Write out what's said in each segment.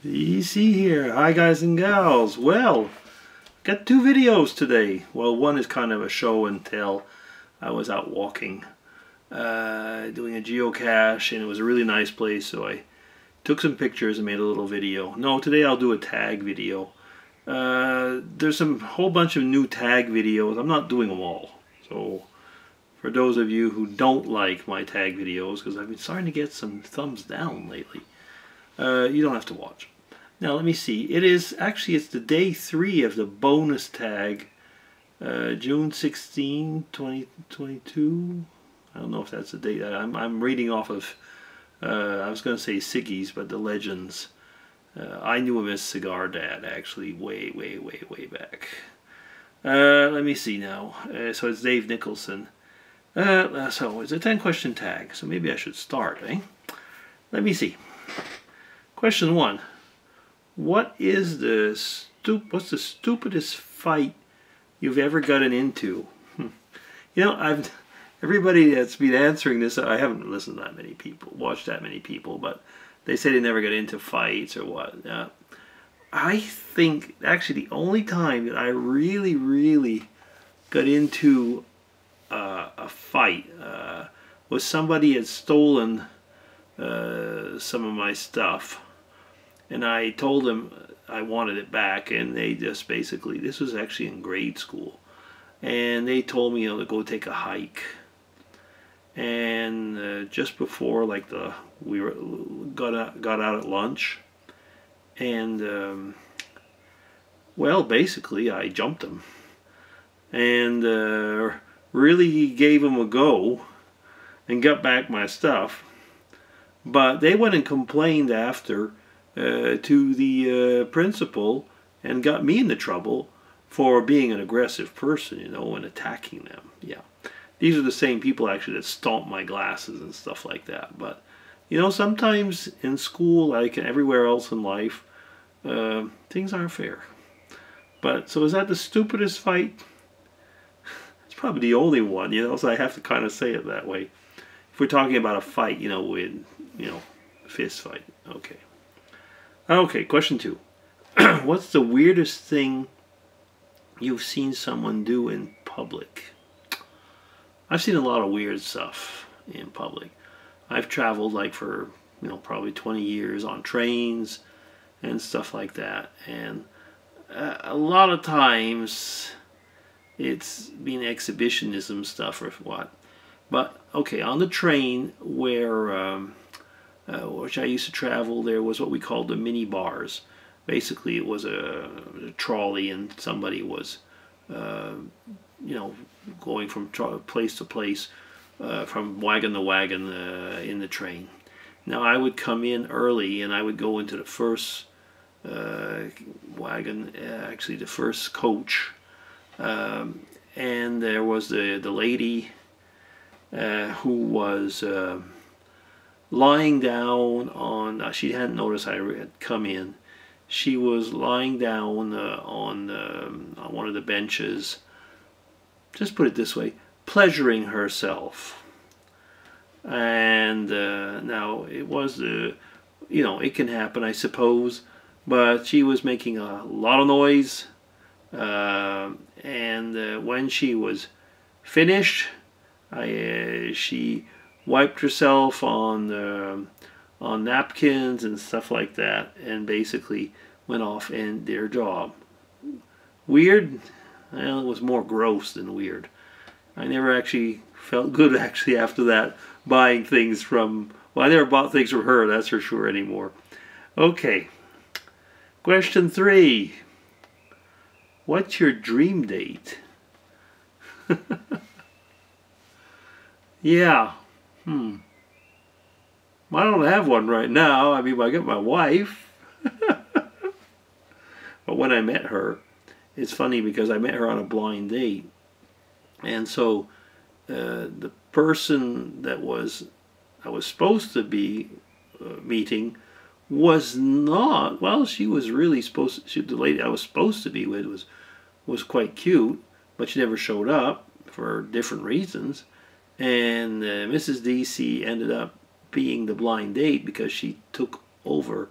DC here. Hi guys and gals. Well, got two videos today. Well, one is kind of a show and tell. I was out walking, doing a geocache, and it was a really nice place, so I took some pictures and made a little video. No, today I'll do a tag video. There's a whole bunch of new tag videos. I'm not doing them all. So for those of you who don't like my tag videos, because I've been starting to get some thumbs down lately, you don't have to watch. Now let me see. It's the day 3 of the bonus tag, June 16, 2022. I don't know if that's the date. I'm reading off of, I was going to say Siggy's, but the Legends. I knew him as Cigar Dad, actually, way back. Let me see now. So it's Dave Nicholson. So it's a 10-question tag, so maybe I should start, eh? Let me see. Question 1. What's the stupidest fight you've ever gotten into? You know, everybody that's been answering this, I haven't listened to that many people, watched that many people, but they say they never got into fights or what. I think actually the only time that I really got into a fight was somebody had stolen some of my stuff, and I told them I wanted it back, and they just basically, this was actually in grade school, and they told me, to go take a hike. And just before, like, we got out at lunch, and well, basically I jumped them and really gave them a go and got back my stuff. But they went and complained after to the principal and got me into trouble for being an aggressive person, and attacking them. Yeah. These are the same people actually that stomp my glasses and stuff like that. But, sometimes in school, like everywhere else in life, things aren't fair. But, so is that the stupidest fight? It's probably the only one, so I have to kind of say it that way. If we're talking about a fight, with, fist fight. Okay. Okay, question 2. What's the weirdest thing you've seen someone do in public? I've seen a lot of weird stuff in public. I've traveled like for, probably 20 years on trains and stuff like that. And a lot of times it's been exhibitionism stuff or what. But, okay, on the train where, which I used to travel, there was what we called the mini bars. Basically, it was a trolley, and somebody was, going from place to place, from wagon to wagon in the train. Now, I would come in early, and I would go into the first wagon, actually the first coach, and there was the lady who was lying down on, she hadn't noticed I had come in. She was lying down on one of the benches, just put it this way, pleasuring herself. And now it was, it can happen, I suppose, but she was making a lot of noise. And when she was finished, she wiped herself on napkins and stuff like that, and basically went off and did her job. Weird? Well, it was more gross than weird. I never actually felt good actually after that, buying things from, well, I never bought things from her, that's for sure, anymore. Okay. Question 3. What's your dream date? Yeah. I don't have one right now. I mean, I got my wife. But when I met her, it's funny because I met her on a blind date. And so the person that I was supposed to be meeting was not, well, she was really supposed to, the lady I was supposed to be with was quite cute, but she never showed up for different reasons. And Mrs. DC ended up being the blind date because she took over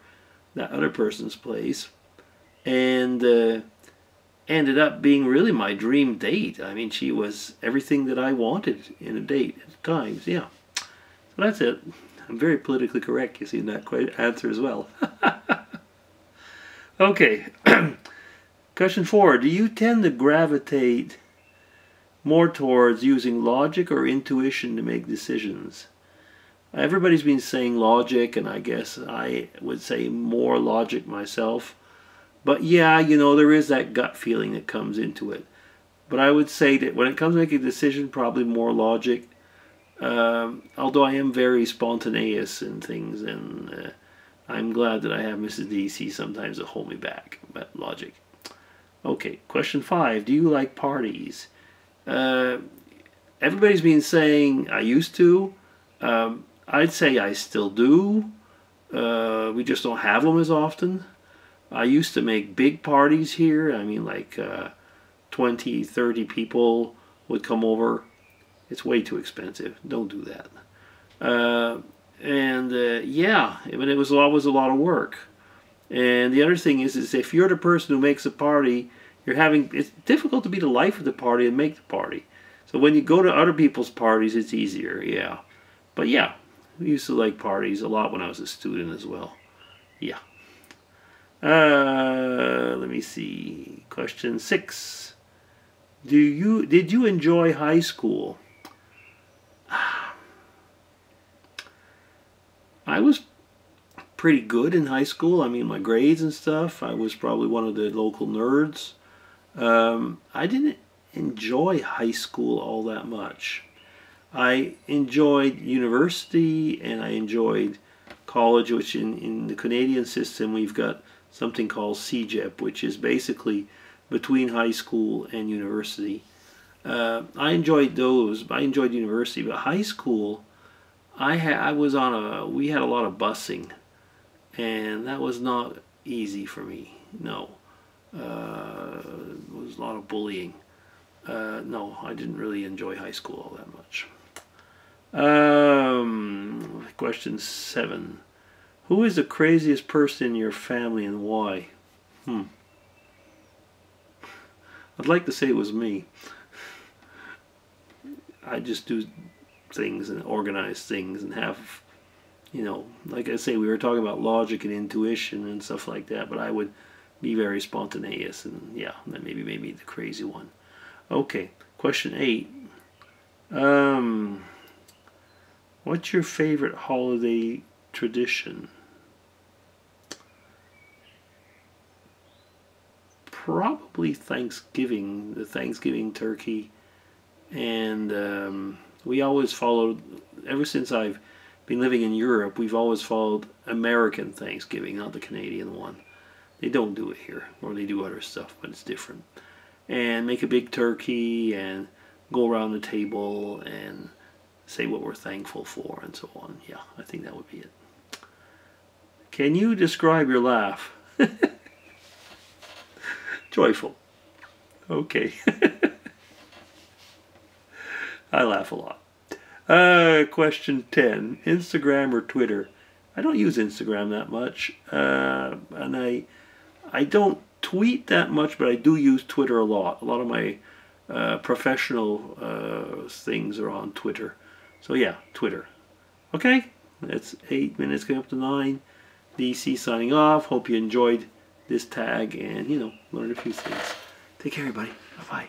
that other person's place, and ended up being really my dream date. I mean, she was everything that I wanted in a date at times. Yeah, so that's it. I'm very politically correct, you see, in that answer as well. Okay, question 4. Do you tend to gravitate more towards using logic or intuition to make decisions? Everybody's been saying logic, and I guess I would say more logic myself. But yeah, you know, there is that gut feeling that comes into it. But I would say that when it comes to making a decision, probably more logic. Although I am very spontaneous in things, and I'm glad that I have Mrs. DC sometimes to hold me back. But logic. Okay, question 5. Do you like parties? Everybody's been saying I used to. I'd say I still do. We just don't have them as often. I used to make big parties here. I mean, like 20, 30 people would come over. It's way too expensive. Don't do that. Yeah, but it was always a lot of work. And the other thing is if you're the person who makes a party, it's difficult to be the life of the party and make the party. So when you go to other people's parties, it's easier, yeah. But yeah, we used to like parties a lot when I was a student as well. Yeah. Let me see. Question 6. Did you enjoy high school? I was pretty good in high school. I mean, my grades and stuff. I was probably one of the local nerds. I didn't enjoy high school all that much. I enjoyed university and I enjoyed college, which in the Canadian system we've got something called CEGEP, which is basically between high school and university. I enjoyed those. I enjoyed university, but high school, we had a lot of busing, and that was not easy for me. No, it was a lot of bullying. No, I didn't really enjoy high school all that much. Question 7. Who is the craziest person in your family and why? I'd like to say it was me. I just do things and organize things and have, you know, like I say, we were talking about logic and intuition and stuff like that, but I would be very spontaneous, and yeah, that maybe made me the crazy one. Okay, question 8. What's your favorite holiday tradition? Probably Thanksgiving, the Thanksgiving turkey. And we always followed, ever since I've been living in Europe, we've always followed American Thanksgiving, not the Canadian one. They don't do it here, or they do other stuff, but it's different. And make a big turkey and go around the table and say what we're thankful for and so on. Yeah, I think that would be it. Can you describe your laugh? Joyful. Okay. I laugh a lot. Question 10. Instagram or Twitter? I don't use Instagram that much. And I don't tweet that much, but I do use Twitter a lot. A lot of my professional things are on Twitter. So yeah, Twitter. Okay, that's 8 minutes going up to 9. DC signing off. Hope you enjoyed this tag and, you know, learned a few things. Take care, everybody. Bye-bye.